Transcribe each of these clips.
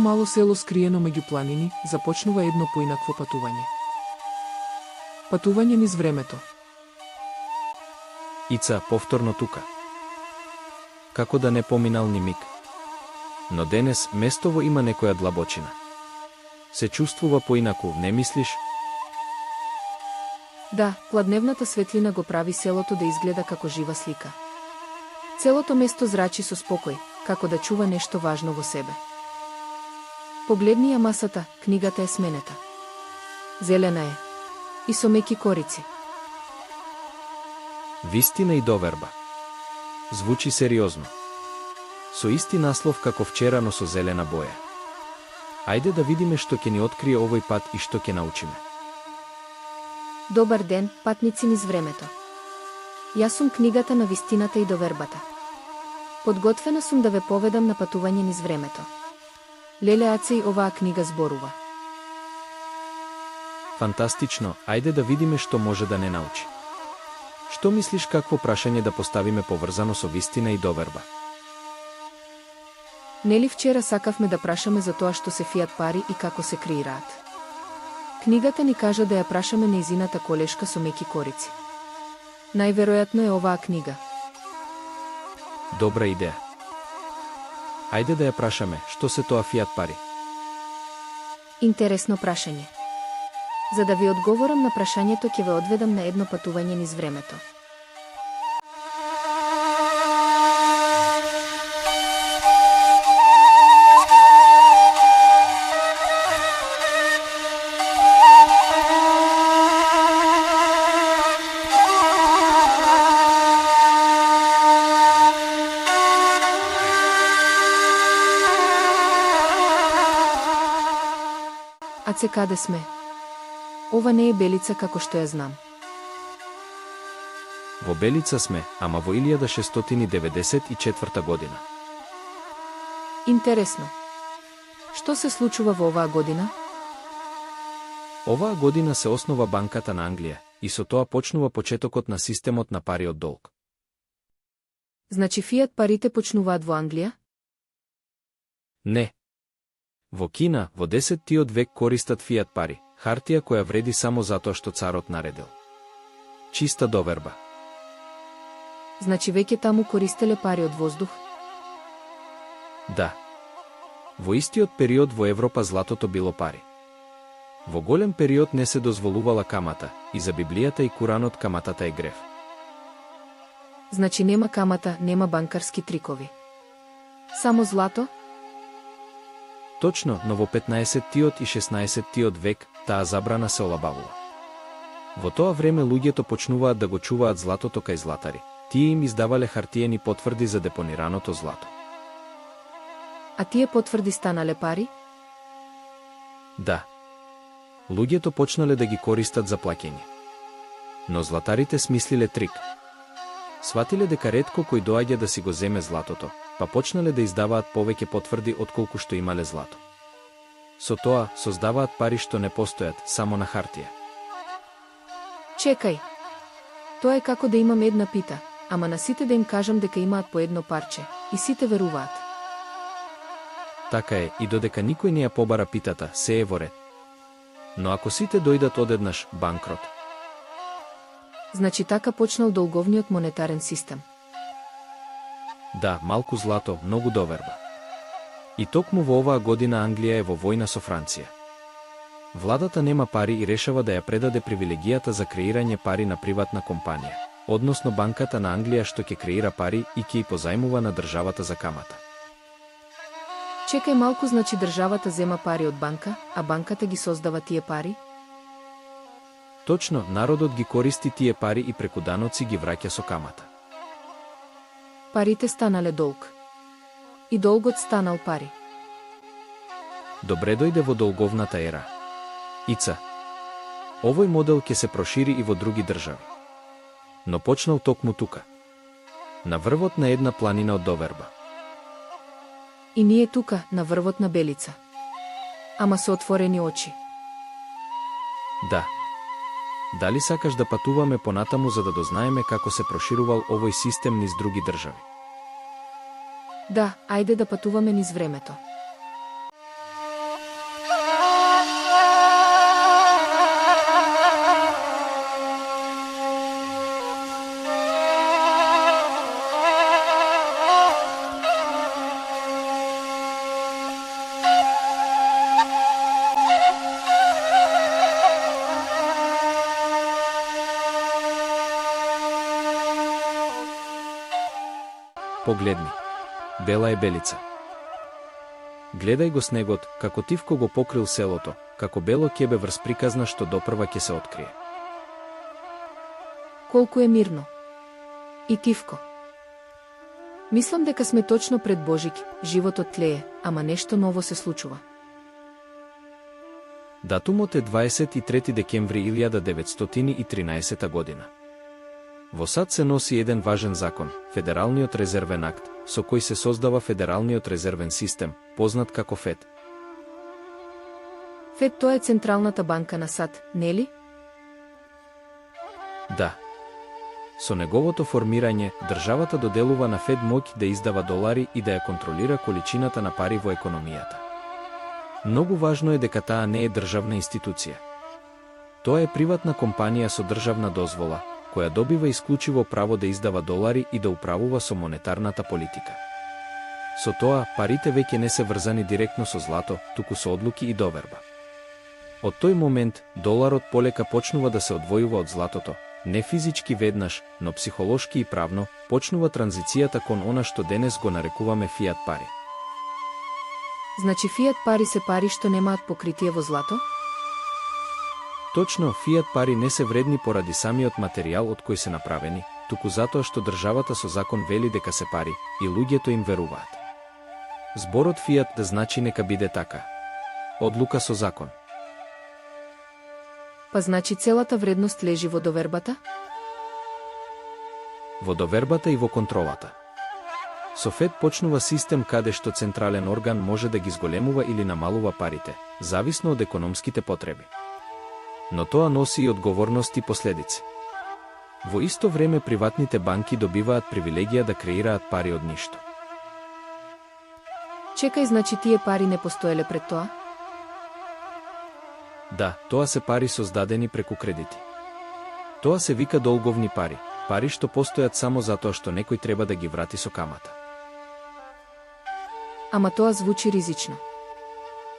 мало село скриено меѓу планини, започнува едно поинакво патување. Патување низ времето. Ица повторно тука. Како да не поминал ни миг. Но денес местово има некоја длабочина. Се чувствува поинаку, не мислиш? Да, пладневната светлина го прави селото да изгледа како жива слика. Целото место зрачи со спокој, како да чува нешто важно во себе. Погледни ја масата, книгата е сменета. Зелена е. И со меки корици. Вистина и доверба. Звучи сериозно. Со исти наслов како вчера, но со зелена боја. Ајде да видиме што ќе ни открие овој пат и што ќе научиме. Добар ден, патници низ времето. Јас сум книгата на вистината и довербата. Подготвена сум да ве поведам на патување низ времето. Леле Ацеј оваа книга зборува. Фантастично, ајде да видиме што може да не научи. Што мислиш какво прашање да поставиме поврзано со вистина и доверба? Нели вчера сакавме да прашаме за тоа што се фијат пари и како се креираат? Книгата ни кажа да ја прашаме нејзината колешка со меки корици. Најверојатно е оваа книга. Добра идеја. Ајде да ја прашаме, што се тоа фијат пари? Интересно прашање. За да ви одговорам на прашањето, ќе ве одведам на едно патување низ времето. Аце, каде сме? Ова не е Белица како што ја знам. Во Белица сме, ама во 1694 година. Интересно. Што се случува во оваа година? Оваа година се основа банката на Англија и со тоа почнува почетокот на системот на пари од долг. Значи фијат парите почнуваат во Англија? Не. Во Кина, во 10-тиот век користат фијат пари, хартија која вреди само затоа што царот наредил. Чиста доверба. Значи веќе таму користеле пари од воздух? Да. Во истиот период во Европа златото било пари. Во голем период не се дозволувала камата, и за Библијата и Куранот каматата е грев. Значи нема камата, нема банкарски трикови. Само злато? Точно, но во 15-тиот и 16-тиот век таа забрана се олабавува. Во тоа време луѓето почнуваат да го чуваат златото кај златари. Тие им издавале хартиени потврди за депонираното злато. А тие потврди станале пари? Да. Луѓето почнале да ги користат за плаќење. Но златарите смислиле трик. Сватиле дека ретко кој доаѓа да си го земе златото, па почнале да издаваат повеќе потврди отколку што имале злато. Со тоа создаваат пари што не постојат, само на хартија. Чекај. Тоа е како да имам една пита, ама на сите да им кажам дека имаат по едно парче, и сите веруваат. Така е, и додека никој не ја побара питата, се е во ред. Но ако сите дојдат одеднаш, банкрот. Значи така почнал долговниот монетарен систем. Да, малку злато, многу доверба. И токму во оваа година Англија е во војна со Франција. Владата нема пари и решава да ја предаде привилегијата за креирање пари на приватна компанија, односно банката на Англија што ќе креира пари и ќе ја позајмува на државата за камата. Чекај малку, значи државата зема пари од банка, а банката ги создава тие пари? Точно, народот ги користи тие пари и преку даноци ги враќа со камата. Парите станале долг. И долгот станал пари. Добре дојде во долговната ера. Ица. Овој модел ќе се прошири и во други држави. Но почнал токму тука. На врвот на една планина од доверба. И ние тука, на врвот на Белица. Ама со отворени очи. Да. Дали сакаш да патуваме понатаму за да дознаеме како се проширувал овој систем низ други држави? Да, ајде да патуваме низ времето. Погледни. Бела е белица. Гледај го снегот, како тивко го покрил селото, како бело кебе врз приказна што допрва ќе се открие. Колку е мирно. И тивко. Мислам дека сме точно пред Божик, животот тлее, ама нешто ново се случува. Датумот е 23 декември 1913 година. Во САД се носи еден важен закон, Федералниот резервен акт, со кој се создава Федералниот резервен систем, познат како ФЕД. ФЕД тоа е Централната банка на САД, нели? Да. Со неговото формирање, државата доделува на ФЕД моќ да издава долари и да ја контролира количината на пари во економијата. Многу важно е дека таа не е државна институција. Тоа е приватна компанија со државна дозвола, која добива исклучиво право да издава долари и да управува со монетарната политика. Со тоа, парите веќе не се врзани директно со злато, туку со одлуки и доверба. Од тој момент, доларот полека почнува да се одвојува од златото, не физички веднаш, но психолошки и правно, почнува транзицијата кон она што денес го нарекуваме фиат пари. Значи фиат пари се пари што немаат покритие во злато? Точно, фиат пари не се вредни поради самиот материјал од кој се направени, туку затоа што државата со закон вели дека се пари, и луѓето им веруваат. Зборот фиат да значи нека биде така. Одлука со закон. Па значи целата вредност лежи во довербата? Во довербата и во контролата. Со ФЕД почнува систем каде што централен орган може да ги зголемува или намалува парите, зависно од економските потреби. Но тоа носи и одговорност и последици. Во исто време приватните банки добиваат привилегија да креираат пари од ништо. Чекај, значи тие пари не постоеле пред тоа? Да, тоа се пари создадени преку кредити. Тоа се вика долговни пари, пари што постојат само затоа што некој треба да ги врати со камата. Ама тоа звучи ризично.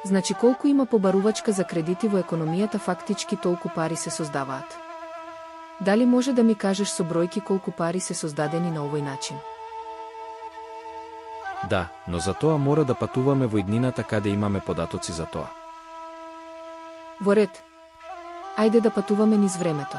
Значи колку има побарувачка за кредити во економијата, фактички толку пари се создаваат. Дали може да ми кажеш со бројки колку пари се создадени на овој начин? Да, но за тоа мора да патуваме во иднината каде имаме податоци за тоа. Во ред. Ајде да патуваме низ времето.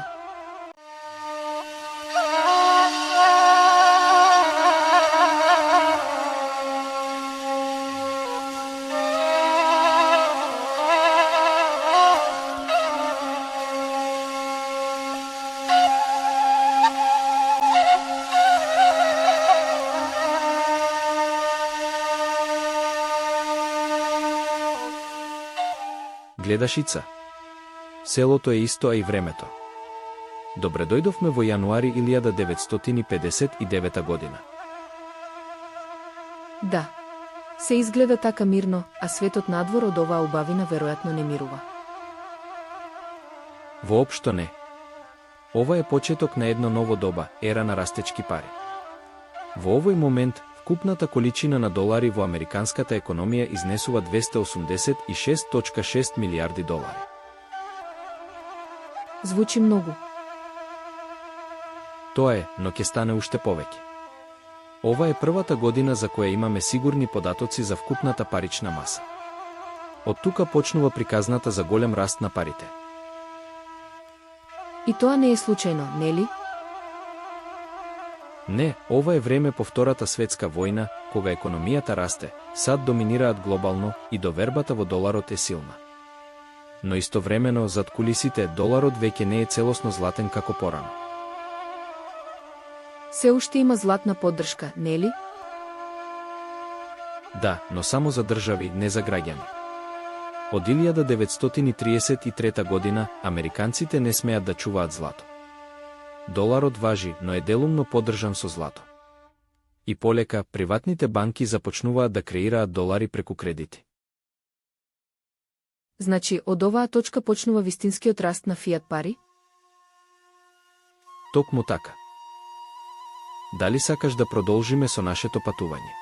Гледаш Ица? Селото е исто, а и времето. Добре дојдовме во јануари 1959 година. Да. Се изгледа така мирно, а светот надвор од оваа убавина веројатно не мирува. Воопшто не. Ова е почеток на едно ново доба, ера на растечки пари. Во овој момент, вкупната количина на долари во американската економија изнесува 286,6 милијарди долари. Звучи многу. Тоа е, но ќе стане уште повеќе. Ова е првата година за која имаме сигурни податоци за вкупната парична маса. Од тука почнува приказната за голем раст на парите. И тоа не е случајно, нели? Не, ова е време по Втората светска војна, кога економијата расте, САД доминираат глобално и довербата во доларот е силна. Но истовремено, зад кулисите, доларот веќе не е целосно златен како порано. Се уште има златна поддршка, нели? Да, но само за држави, не за граѓани. Од 1933 година, американците не смеат да чуваат злато. Доларот важи, но е делумно поддржан со злато. И полека, приватните банки започнуваат да креираат долари преку кредити. Значи, од оваа точка почнува вистинскиот раст на фиат пари? Токму така. Дали сакаш да продолжиме со нашето патување?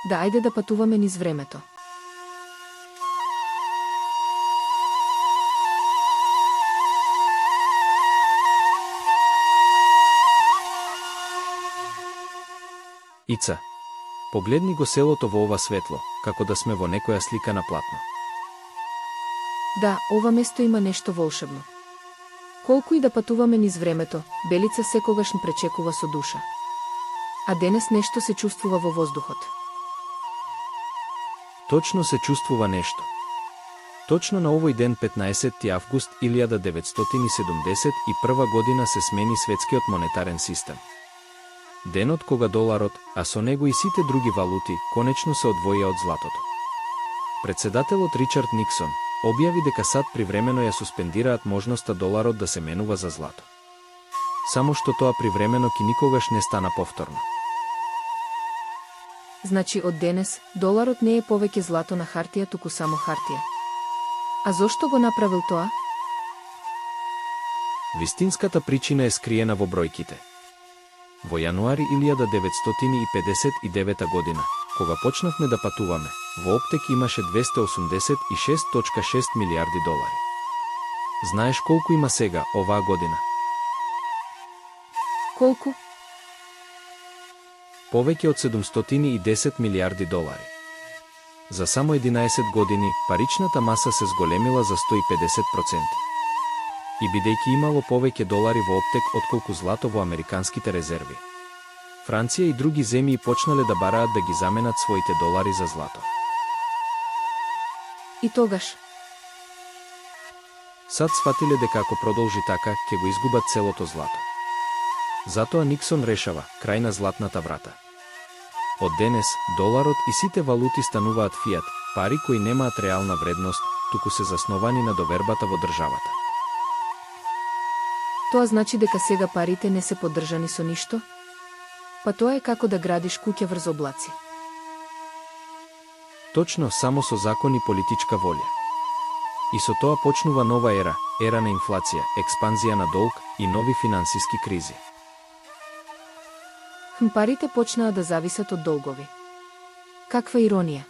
Да, ајде да патуваме низ времето. Ица, погледни го селото во ова светло, како да сме во некоја слика на платно. Да, ова место има нешто волшебно. Колку и да патуваме низ времето, Белица секогаш ни пречекува со душа. А денес нешто се чувствува во воздухот. Точно се чувствува нешто. Точно на овој ден 15 август 1971 година се смени светскиот монетарен систем. Денот кога доларот, а со него и сите други валути, конечно се одвоија од златото. Председателот Ричард Никсон објави дека САД привремено ја суспендираат можноста доларот да се менува за злато. Само што тоа привремено ки никогаш не стана повторно. Значи од денес, доларот не е повеќе злато на хартија, туку само хартија. А зошто го направил тоа? Вистинската причина е скриена во бројките. Во јануари 1959 година, кога почнавме да патуваме, во оптек имаше 286,6 милиарди долари. Знаеш колку има сега, оваа година? Колку? Повеќе од 710 милиарди долари. За само 11 години, паричната маса се зголемила за 150%. И бидејќи имало повеќе долари во оптек отколку злато во американските резерви, Франција и други земји почнале да бараат да ги заменат своите долари за злато. И тогаш? САД сфатиле дека ако продолжи така, ќе го изгубат целото злато. Затоа Никсон решава, крај на златната врата. Од денес, доларот и сите валути стануваат фиат, пари кои немаат реална вредност, туку се засновани на довербата во државата. Тоа значи дека сега парите не се поддржани со ништо? Па тоа е како да градиш куќа врз облаци. Точно, само со закон и политичка волја. И со тоа почнува нова ера, ера на инфлација, експанзија на долг и нови финансиски кризи. Парите почнаа да зависат од долгови. Каква иронија!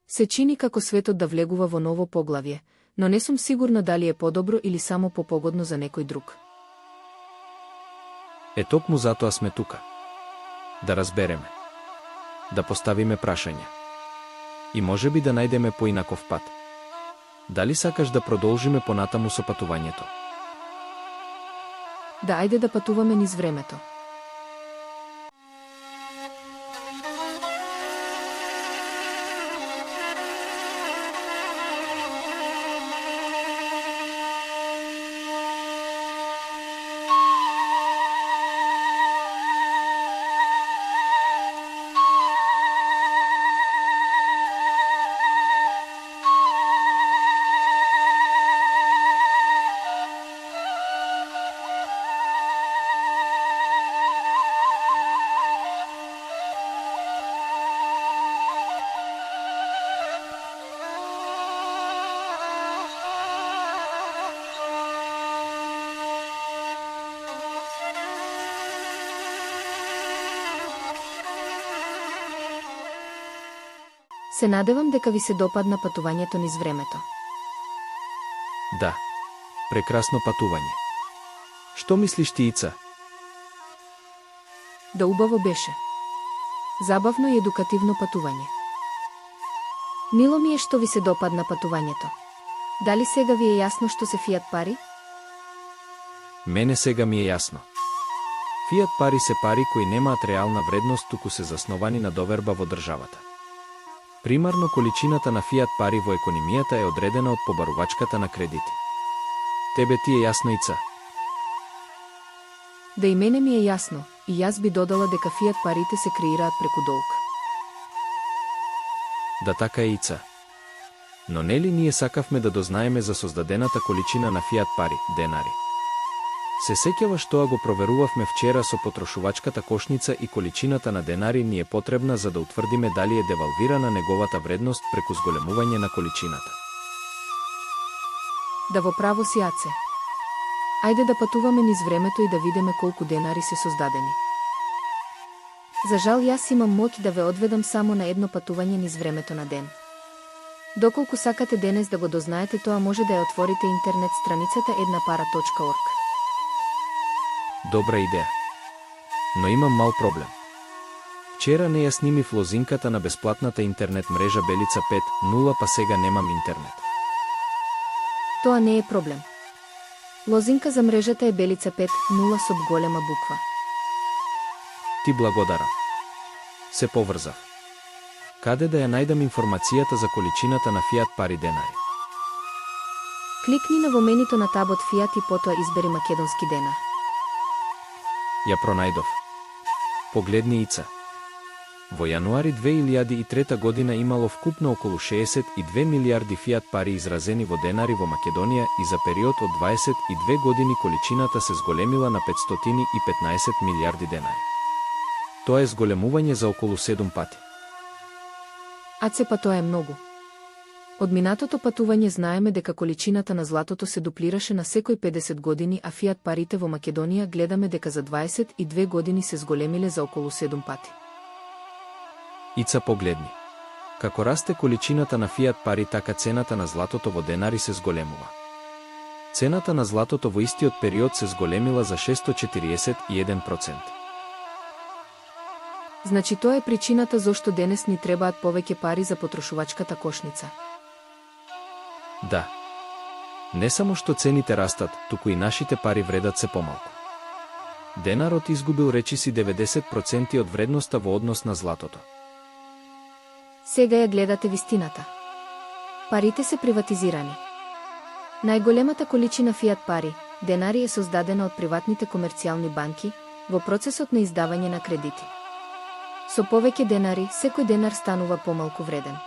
Се чини како светот да влегува во ново поглавје, но не сум сигурна дали е подобро или само попогодно за некој друг. Е токму затоа сме тука. Да разбереме. Да поставиме прашања. И можеби да најдеме поинаков пат. Дали сакаш да продолжиме понатаму со патувањето? Да, ајде да патуваме низ времето. Се надевам дека ви се допадна патувањето низ времето. Да. Прекрасно патување. Што мислиш ти, Ица? Да, убаво беше. Забавно и едукативно патување. Мило ми е што ви се допадна патувањето. Дали сега ви е јасно што се фиат пари? Мене сега ми е јасно. Фиат пари се пари кои немаат реална вредност, туку се засновани на доверба во државата. Примарно количината на фиат пари во економијата е одредена од побарувачката на кредити. Тебе ти е јасно, Ица? Да, и мене ми е јасно, и јас би додала дека фиат парите се креираат преку долг. Да, така е, Ица. Но нели ние сакавме да дознаеме за создадената количина на фиат пари, денари? Се сеќаваш, тоа го проверувавме вчера со потрошувачката кошница и количината на денари ни е потребна за да утврдиме дали е девалвирана неговата вредност преку зголемување на количината. Да, во право си, Аце. Ајде да патуваме низ времето и да видиме колку денари се создадени. За жал, јас имам моќ да ве одведам само на едно патување низ времето на ден. Доколку сакате денес да го дознаете тоа, може да ја отворите интернет страницата еднапара.org. Добра идеја. Но имам мал проблем. Вчера не ја снимив лозинката на бесплатната интернет мрежа Белица 5.0, па сега немам интернет. Тоа не е проблем. Лозинка за мрежата е Белица 5.0 со голема буква. Ти благодарам. Се поврзав. Каде да ја најдам информацијата за количината на фиат пари денари? Кликни на во менито на табот Фиат и потоа избери македонски денар. Ја пронајдов. Погледни ица. Во јануари 2003 година имало вкупно околу 62 милиарди фиат пари изразени во денари во Македонија и за период од 22 години количината се зголемила на 515 милиарди денари. Тоа е зголемување за околу 7 пати. Па тоа е многу. Од минатото патување знаеме дека количината на златото се дуплираше на секој 50 години, а фиат парите во Македонија гледаме дека за 22 години се зголемиле за околу 7 пати. Ица погледни. Како расте количината на фиат пари, така цената на златото во денари се зголемува. Цената на златото во истиот период се зголемила за 641%. Значи тоа е причината зошто денес ни требаат повеќе пари за потрошувачката кошница. Да. Не само што цените растат, туку и нашите пари вредат се помалку. Денарот изгубил речиси 90% од вредноста во однос на златото. Сега ја гледате вистината. Парите се приватизирани. Најголемата количина фиат пари, денари, е создадена од приватните комерцијални банки во процесот на издавање на кредити. Со повеќе денари, секој денар станува помалку вреден.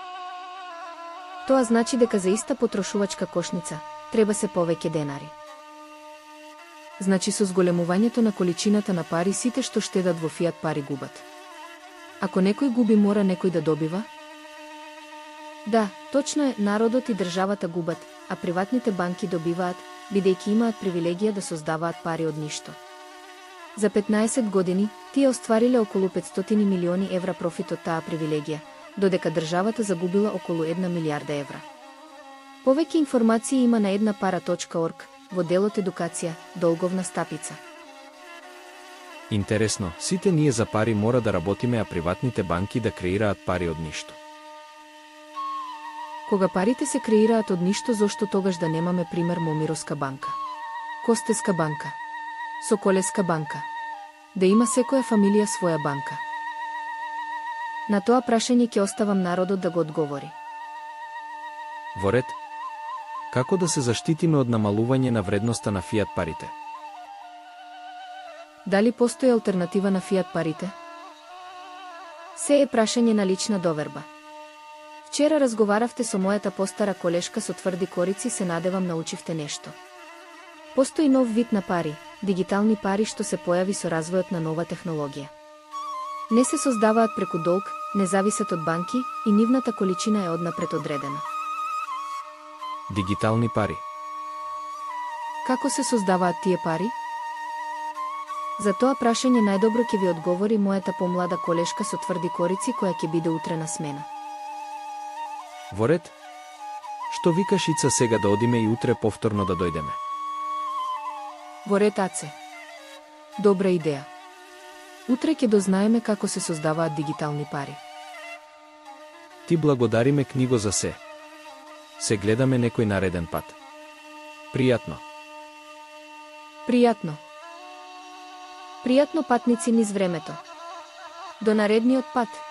Тоа значи дека за иста потрошувачка кошница треба се повеќе денари. Значи со зголемувањето на количината на пари сите што штедат во фиат пари губат. Ако некој губи, мора некој да добива? Да, точно е, народот и државата губат, а приватните банки добиваат, бидејќи имаат привилегија да создаваат пари од ништо. За 15 години тие оствариле околу 500 милиони евра профит од таа привилегија, додека државата загубила околу 1 милиарда евра. Повеќе информации има на еднапара.орг во делот едукација, долговна стапица. Интересно, сите ние за пари мора да работиме, а приватните банки да креираат пари од ништо. Кога парите се креираат од ништо, зошто тогаш да немаме пример Момировска банка, Костеска банка, Соколеска банка? Да има секоја фамилија своја банка. На тоа прашање ќе оставам народот да го одговори. Во ред. Како да се заштитиме од намалување на вредноста на фиат парите? Дали постои алтернатива на фиат парите? Се е прашање на лична доверба. Вчера разговаравте со мојата постара колешка со тврди корици, се надевам научивте нешто. Постои нов вид на пари, дигитални пари, што се појави со развојот на нова технологија. Не се создаваат преку долг, не зависат од банки и нивната количина е однапред одредена. Дигитални пари. Како се создаваат тие пари? За тоа прашање најдобро ќе ви одговори мојата помлада колешка со тврди корици, која ќе биде утре на смена. Во ред. Што викаш, Ица, сега да одиме и утре повторно да дојдеме? Во ред, Аце. Добра идеја. Утре ќе дознаеме како се создаваат дигитални пари. Ти благодариме, книго, за се. Се гледаме некој нареден пат. Пријатно. Пријатно. Пријатно, патници низ времето. До наредниот пат.